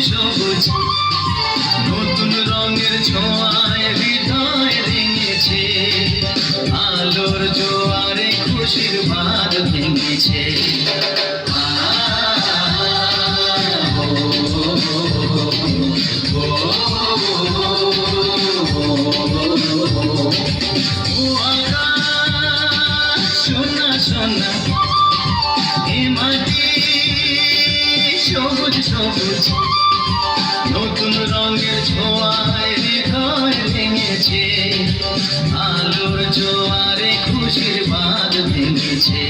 সবুজ নতুন রঙের ছোঁয়ায় হৃদয় রেঙেছে, আলোর জোয়ারে খুশির বাঁধ ভেঙেছে। সোনা সোনা এ মাটি সবুজ সবুজ নতুন রঙের ছোঁয়ায় হৃদয় ভেঙেছে, আলোর জোয়ারে খুশির বাঁধ ভেঙেছে।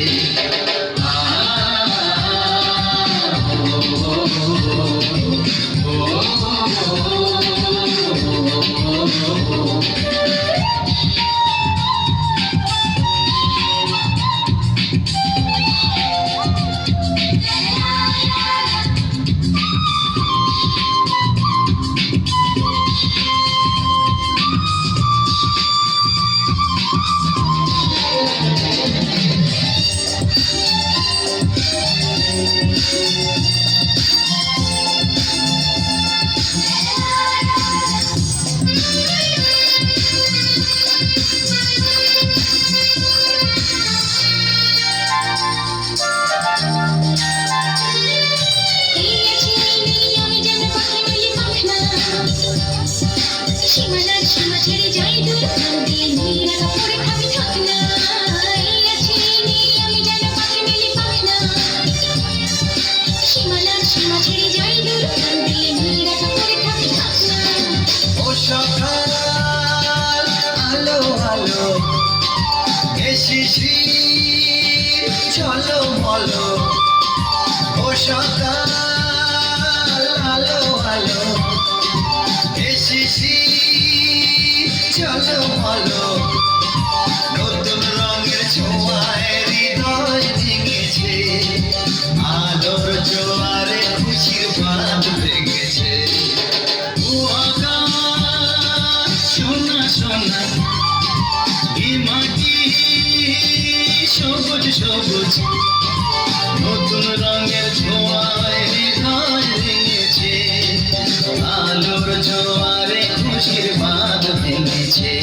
চলো বলো ও সকাল আলো আলো এসেছি, চলো বলো নতুন রঙের ছোঁয়ায় হৃদয় ভেঙেছে, আলোর জোয়ারে খুশির বাঁধ ভেঙেছে। ও আকাশ সোনা সোনা এ মাটি সবুজ সবুজ নতুন রঙের ছোঁয়ায় হৃদয় ভেঙেছে, আলোর জোয়ারে খুশির বাঁধ ভেঙেছে।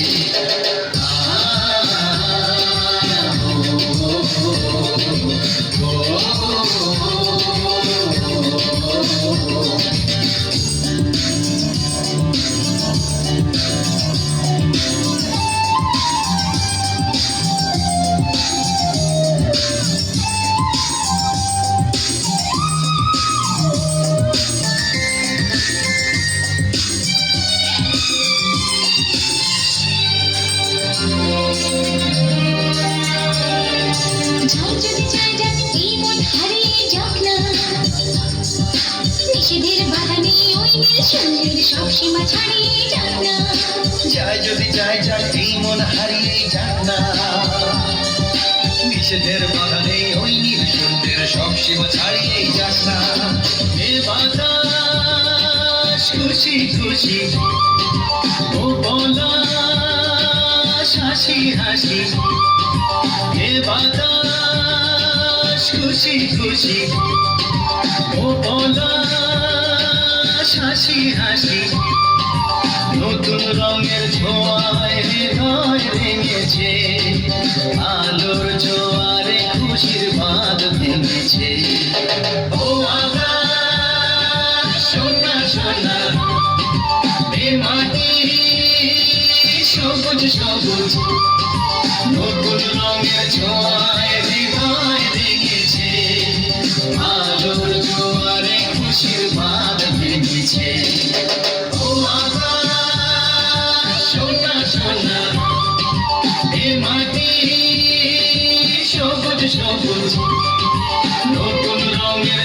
যায় যদি যায় যায় এই মন হারিয়ে যাক না, নিষেধের বাগানে ওই নীল সূর্যের সব সীমা ছাড়িয়ে যাক না। এ বাতাস খুশি খুশি ও পলাশ হাসি হাসি, এ বাতাস খুশি খুশি ও পলাশ হাসি হাসি, নতুন রঙের ছোঁয়ায় হৃদয় ভেঙেছে, আলোর জোয়ারে খুশির বাঁধ ভেঙেছে। ও আকাশ সোনা সোনা এ মাটি সবুজ সবুজ নতুন রঙের ছোঁয়ায় হৃদয় ভেঙেছে, আলোর জোয়ারে খুশির বাঁধ ভেঙেছে। ও আকাশ সোনা সোনা এ মাটি সবুজ সবুজ নতুন রঙের